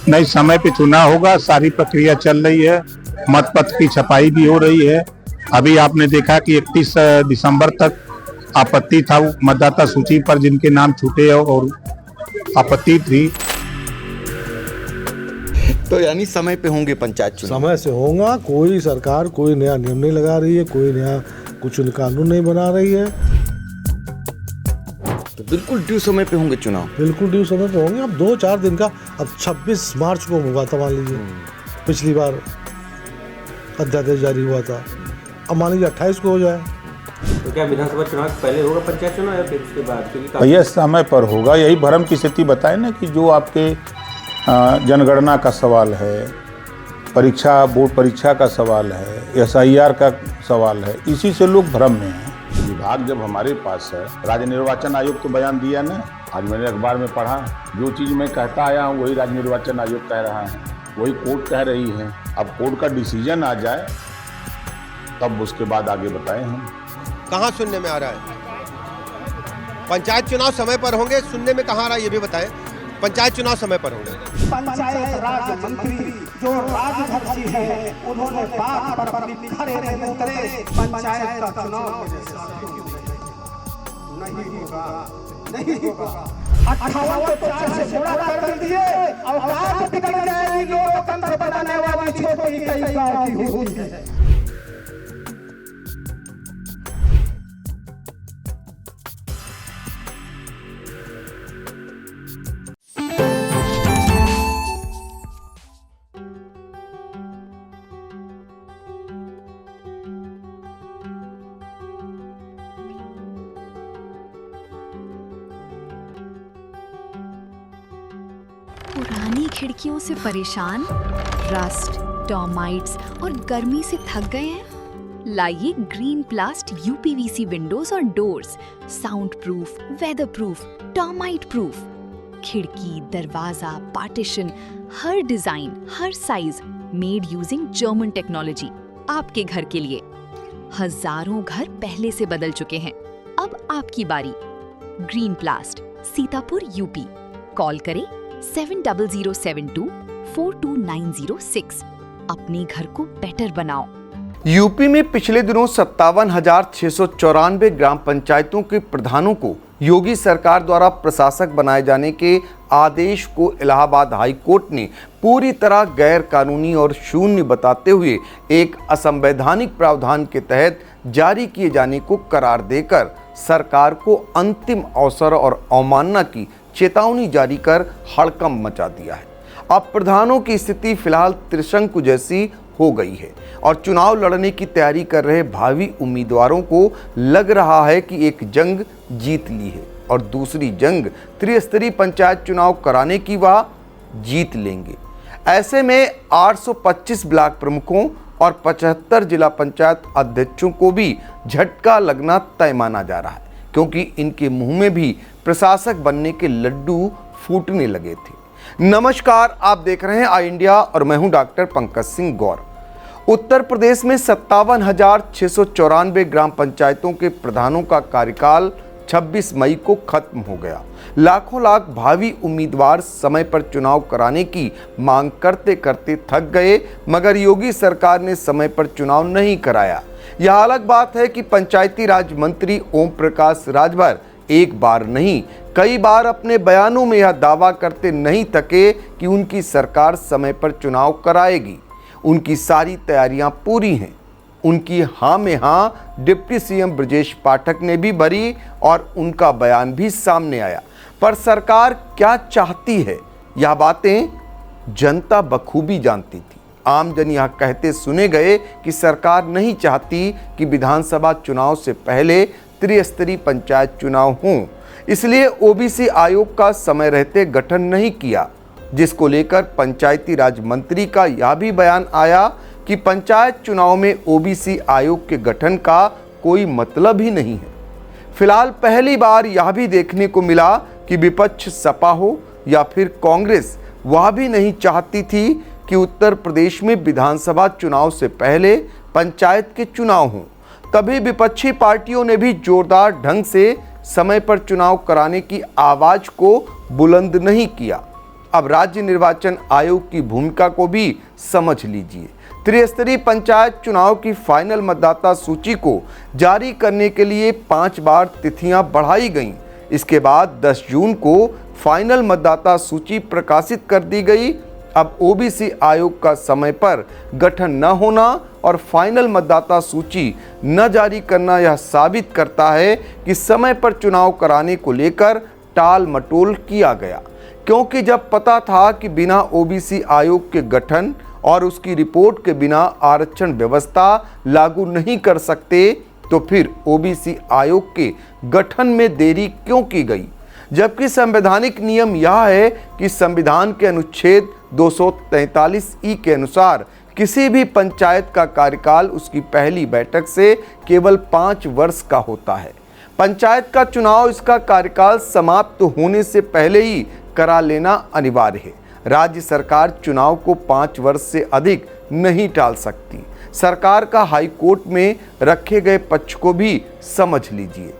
नहीं, समय पे चुनाव होगा, सारी प्रक्रिया चल रही है, मत पत्र की छपाई भी हो रही है। अभी आपने देखा कि 31 दिसंबर तक आपत्ति था मतदाता सूची पर जिनके नाम छूटे और आपत्ति थी। तो यानी समय पे होंगे पंचायत चुनाव? समय से होगा। कोई सरकार कोई नया नियम नहीं लगा रही है, कोई नया कुछ कानून नहीं बना रही है। तो बिल्कुल ड्यू समय पे होंगे चुनाव? बिल्कुल ड्यू समय पे होंगे। अब 2-4 दिन का, अब 26 मार्च को हुआ था, मान लीजिए पिछली बार अध्यादेश जारी हुआ था, अब मान लीजिए 28 को हो जाए। तो क्या विधानसभा चुनाव पहले होगा पंचायत चुनाव या फिर उसके बाद? भैया समय पर होगा, यही भ्रम की स्थिति बताए ना कि जो आपके जनगणना का सवाल है, परीक्षा बोर्ड परीक्षा का सवाल है, SIR का सवाल है, इसी से लोग भ्रम में हैं। विभाग जब हमारे पास है, राज्य निर्वाचन आयोग तो बयान दिया ना, आज मैंने अखबार में पढ़ा, जो चीज़ मैं कहता आया हूँ वही राज्य निर्वाचन आयोग कह रहा है, वही कोर्ट कह रही है। अब कोर्ट का डिसीजन आ जाए तब उसके बाद आगे बताएं हम। कहाँ सुनने में आ रहा है पंचायत चुनाव समय पर होंगे? सुनने में कहाँ आ रहा है ये भी बताएं। पंचायत चुनाव समय पर होंगे। पंचायत राज मंत्री जो राजभर जी है, उन्होंने बात पर अपनी खड़े नहीं उतरे। पंचायत का चुनाव नहीं होगा, नहीं होगा। 58 से गुणा कर दिए, औकात बिगड़ जाएगी। लोकतंत्र बनाने वाली छोटी कई गांव की होती है। पुरानी खिड़कियों से परेशान, रस्ट, टर्माइट्स और गर्मी से थक गए हैं? लाइए ग्रीन प्लास्ट UPVC विंडोज और doors, sound proof, weather proof, termite proof. खिड़की, दरवाजा, पार्टीशन, हर डिजाइन, हर size, made using German technology, आपके घर के लिए। हजारों घर पहले से बदल चुके हैं, अब आपकी बारी। Green प्लास्ट, Sitapur UP। कॉल करें 7007242906। अपने घर को बेटर बनाओ। यूपी में पिछले दिनों 57,694 ग्राम पंचायतों के प्रधानों को योगी सरकार द्वारा प्रशासक बनाए जाने के आदेश को इलाहाबाद हाई कोर्ट ने पूरी तरह गैर कानूनी और शून्य बताते हुए एक असंवैधानिक प्रावधान के तहत जारी किए जाने को करार देकर सरकार को अंतिम अवसर और अवमानना की चेतावनी जारी कर हड़कंप मचा दिया है। अब प्रधानों की स्थिति फिलहाल त्रिशंकु जैसी हो गई है और चुनाव लड़ने की तैयारी कर रहे भावी उम्मीदवारों को लग रहा है कि एक जंग जीत ली है और दूसरी जंग त्रिस्तरीय पंचायत चुनाव कराने की वह जीत लेंगे। ऐसे में 825 ब्लॉक प्रमुखों और 75 जिला पंचायत अध्यक्षों को भी झटका लगना तय माना जा रहा है, क्योंकि इनके मुंह में भी प्रशासक बनने के लड्डू फूटने लगे थे। नमस्कार, आप देख रहे हैं आई इंडिया और मैं हूं डॉक्टर पंकज सिंह गौर। उत्तर प्रदेश में 57,694 ग्राम पंचायतों के प्रधानों का कार्यकाल 26 मई को खत्म हो गया। लाखों लाख भावी उम्मीदवार समय पर चुनाव कराने की मांग करते करते थक गए, मगर योगी सरकार ने समय पर चुनाव नहीं कराया। यह अलग बात है कि पंचायती राज मंत्री ओम प्रकाश राजभर एक बार नहीं कई बार अपने बयानों में यह दावा करते नहीं थके कि उनकी सरकार समय पर चुनाव कराएगी। उनकी सारी तैयारियां पूरी हैं। उनकी हाँ में हाँ डिप्टी CM ब्रजेश पाठक ने भी भरी और उनका बयान भी सामने आया। पर सरकार क्या चाहती है, यह बातें जनता बखूबी जानती थी। आमजन यह कहते सुने गए कि सरकार नहीं चाहती कि विधानसभा चुनाव से पहले त्रिस्तरीय पंचायत चुनाव हों, इसलिए OBC आयोग का समय रहते गठन नहीं किया, जिसको लेकर पंचायती राज मंत्री का यह भी बयान आया कि पंचायत चुनाव में OBC आयोग के गठन का कोई मतलब ही नहीं है। फिलहाल पहली बार यह भी देखने को मिला कि विपक्ष सपा हो या फिर कांग्रेस, वह भी नहीं चाहती थी कि उत्तर प्रदेश में विधानसभा चुनाव से पहले पंचायत के चुनाव हों। तभी विपक्षी पार्टियों ने भी जोरदार ढंग से समय पर चुनाव कराने की आवाज को बुलंद नहीं किया। अब राज्य निर्वाचन आयोग की भूमिका को भी समझ लीजिए। त्रिस्तरीय पंचायत चुनाव की फाइनल मतदाता सूची को जारी करने के लिए 5 बार तिथियां बढ़ाई गईं। इसके बाद 10 जून को फाइनल मतदाता सूची प्रकाशित कर दी गई। अब ओबीसी आयोग का समय पर गठन न होना और फाइनल मतदाता सूची न जारी करना यह साबित करता है कि समय पर चुनाव कराने को लेकर टाल मटोल किया गया, क्योंकि जब पता था कि बिना ओबीसी आयोग के गठन और उसकी रिपोर्ट के बिना आरक्षण व्यवस्था लागू नहीं कर सकते, तो फिर ओबीसी आयोग के गठन में देरी क्यों की गई? जबकि संवैधानिक नियम यह है कि संविधान के अनुच्छेद 243 के अनुसार किसी भी पंचायत का कार्यकाल उसकी पहली बैठक से केवल 5 वर्ष का होता है। पंचायत का चुनाव इसका कार्यकाल समाप्त होने से पहले ही करा लेना अनिवार्य है। राज्य सरकार चुनाव को 5 वर्ष से अधिक नहीं टाल सकती। सरकार का हाई कोर्ट में रखे गए पक्ष को भी समझ लीजिए।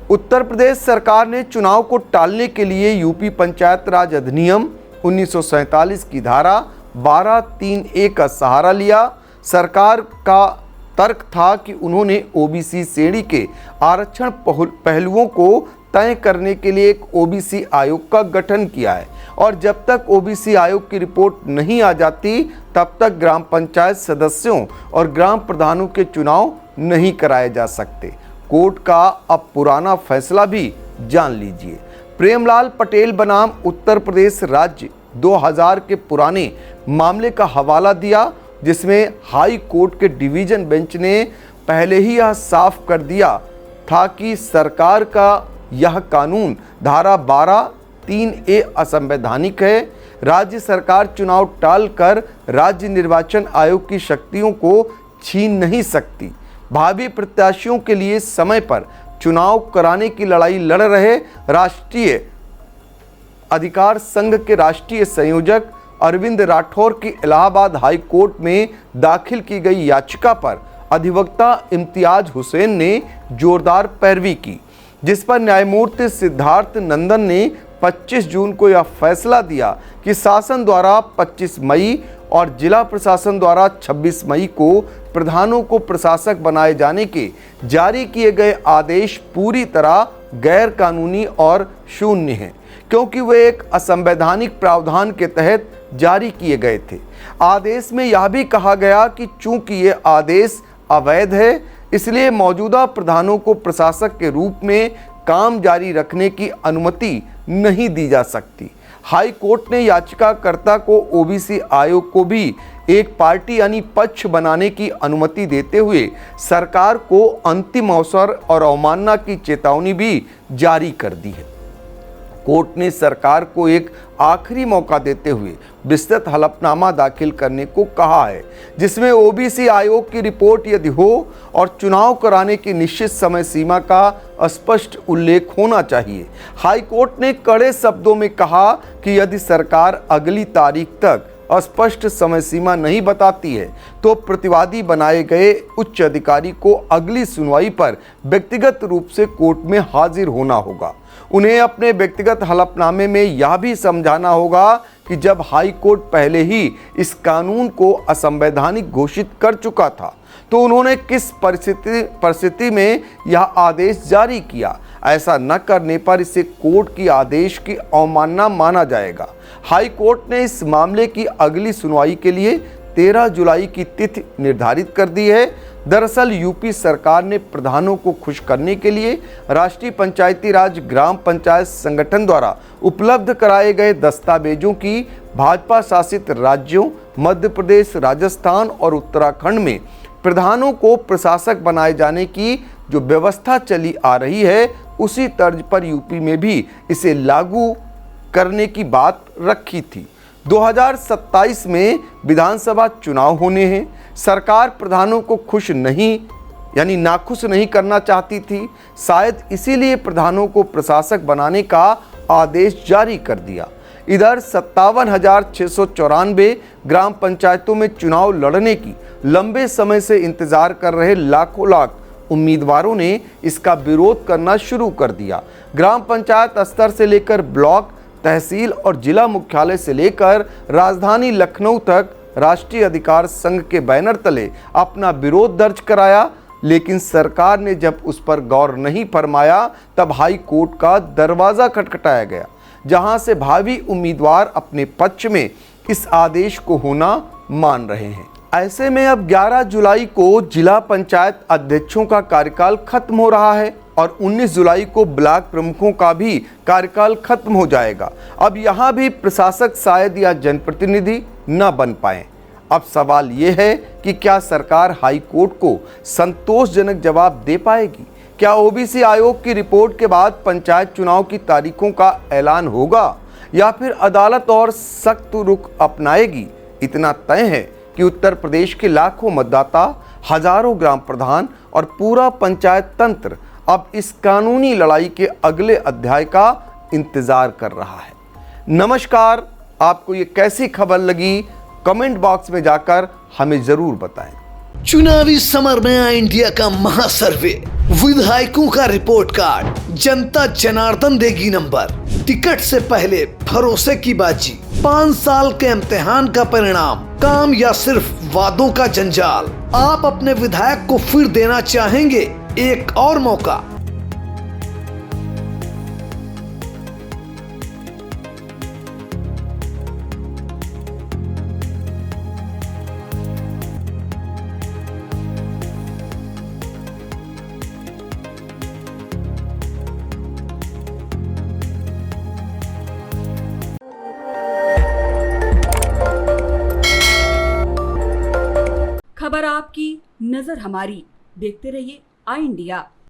उत्तर प्रदेश सरकार ने चुनाव को टालने के लिए यूपी पंचायत राज अधिनियम 1947 की धारा 12(3)(a) का सहारा लिया। सरकार का तर्क था कि उन्होंने ओबीसी श्रेणी के आरक्षण पहलुओं को तय करने के लिए एक ओबीसी आयोग का गठन किया है और जब तक ओबीसी आयोग की रिपोर्ट नहीं आ जाती तब तक ग्राम पंचायत सदस्यों और ग्राम प्रधानों के चुनाव नहीं कराए जा सकते। कोर्ट का अब पुराना फैसला भी जान लीजिए। प्रेमलाल पटेल बनाम उत्तर प्रदेश राज्य 2000 के पुराने मामले का हवाला दिया, जिसमें हाई कोर्ट के डिवीजन बेंच ने पहले ही यह साफ कर दिया था कि सरकार का यह कानून धारा 12(3)(a) असंवैधानिक है। राज्य सरकार चुनाव टालकर राज्य निर्वाचन आयोग की शक्तियों को छीन नहीं सकती। भावी प्रत्याशियों के लिए समय पर चुनाव कराने की लड़ाई लड़ रहे राष्ट्रीय अधिकार संघ के राष्ट्रीय संयोजक अरविंद राठौर की इलाहाबाद हाई कोर्ट में दाखिल की गई याचिका पर अधिवक्ता इम्तियाज हुसैन ने जोरदार पैरवी की, जिस पर न्यायमूर्ति सिद्धार्थ नंदन ने 25 जून को यह फैसला दिया कि शासन द्वारा 25 मई और जिला प्रशासन द्वारा 26 मई को प्रधानों को प्रशासक बनाए जाने के जारी किए गए आदेश पूरी तरह गैर कानूनी और शून्य हैं, क्योंकि वे एक असंवैधानिक प्रावधान के तहत जारी किए गए थे। आदेश में यह भी कहा गया कि चूंकि ये आदेश अवैध है, इसलिए मौजूदा प्रधानों को प्रशासक के रूप में काम जारी रखने की अनुमति नहीं दी जा सकती। हाई कोर्ट ने याचिकाकर्ता को ओबीसी आयोग को भी एक पार्टी यानी पक्ष बनाने की अनुमति देते हुए सरकार को अंतिम अवसर और अवमानना की चेतावनी भी जारी कर दी है। कोर्ट ने सरकार को एक आखिरी मौका देते हुए विस्तृत हलफनामा दाखिल करने को कहा है, जिसमें ओबीसी आयोग की रिपोर्ट यदि हो और चुनाव कराने की निश्चित समय सीमा का स्पष्ट उल्लेख होना चाहिए। हाई कोर्ट ने कड़े शब्दों में कहा कि यदि सरकार अगली तारीख तक स्पष्ट समय सीमा नहीं बताती है तो प्रतिवादी बनाए गए उच्च अधिकारी को अगली सुनवाई पर व्यक्तिगत रूप से कोर्ट में हाजिर होना होगा। उन्हें अपने व्यक्तिगत हलफनामे में यह भी समझाना होगा कि जब हाई कोर्ट पहले ही इस कानून को असंवैधानिक घोषित कर चुका था तो उन्होंने किस परिस्थिति में यह आदेश जारी किया। ऐसा न करने पर इसे कोर्ट की आदेश की अवमानना माना जाएगा। हाई कोर्ट ने इस मामले की अगली सुनवाई के लिए 13 जुलाई की तिथि निर्धारित कर दी है। दरअसल यूपी सरकार ने प्रधानों को खुश करने के लिए राष्ट्रीय पंचायती राज ग्राम पंचायत संगठन द्वारा उपलब्ध कराए गए दस्तावेजों की भाजपा शासित राज्यों मध्य प्रदेश, राजस्थान और उत्तराखंड में प्रधानों को प्रशासक बनाए जाने की जो व्यवस्था चली आ रही है, उसी तर्ज पर यूपी में भी इसे लागू करने की बात रखी थी। 2027 में विधानसभा चुनाव होने हैं। सरकार प्रधानों को खुश नहीं यानी नाखुश नहीं करना चाहती थी। शायद इसीलिए प्रधानों को प्रशासक बनाने का आदेश जारी कर दिया। इधर 57,694 ग्राम पंचायतों में चुनाव लड़ने की लंबे समय से इंतजार कर रहे लाखों लाख उम्मीदवारों ने इसका विरोध करना शुरू कर दिया। ग्राम पंचायत स्तर से लेकर ब्लॉक, तहसील और जिला मुख्यालय से लेकर राजधानी लखनऊ तक राष्ट्रीय अधिकार संघ के बैनर तले अपना विरोध दर्ज कराया, लेकिन सरकार ने जब उस पर गौर नहीं फरमाया तब हाई कोर्ट का दरवाजा खटखटाया गया, जहां से भावी उम्मीदवार अपने पक्ष में इस आदेश को होना मान रहे हैं। ऐसे में अब 11 जुलाई को जिला पंचायत अध्यक्षों का कार्यकाल खत्म हो रहा है और 19 जुलाई को ब्लॉक प्रमुखों का भी कार्यकाल खत्म हो जाएगा। अब यहाँ भी प्रशासक शायद या जनप्रतिनिधि न बन पाए। अब सवाल ये है कि क्या सरकार हाई कोर्ट को संतोषजनक जवाब दे पाएगी? क्या ओबीसी आयोग की रिपोर्ट के बाद पंचायत चुनाव की तारीखों का ऐलान होगा या फिर अदालत और सख्त रुख अपनाएगी? इतना तय है कि उत्तर प्रदेश के लाखों मतदाता, हजारों ग्राम प्रधान और पूरा पंचायत तंत्र अब इस कानूनी लड़ाई के अगले अध्याय का इंतजार कर रहा है। नमस्कार, आपको ये कैसी खबर लगी? कमेंट बॉक्स में जाकर हमें जरूर बताएं। चुनावी समर में आया इंडिया का महासर्वे, विधायकों का रिपोर्ट कार्ड, जनता जनार्दन देगी नंबर, टिकट से पहले भरोसे की बाजी, 5 साल के इम्तिहान का परिणाम, काम या सिर्फ वादों का जंजाल। आप अपने विधायक को फिर देना चाहेंगे एक और मौका? खबर आपकी, नजर हमारी। देखते रहिए आई इंडिया।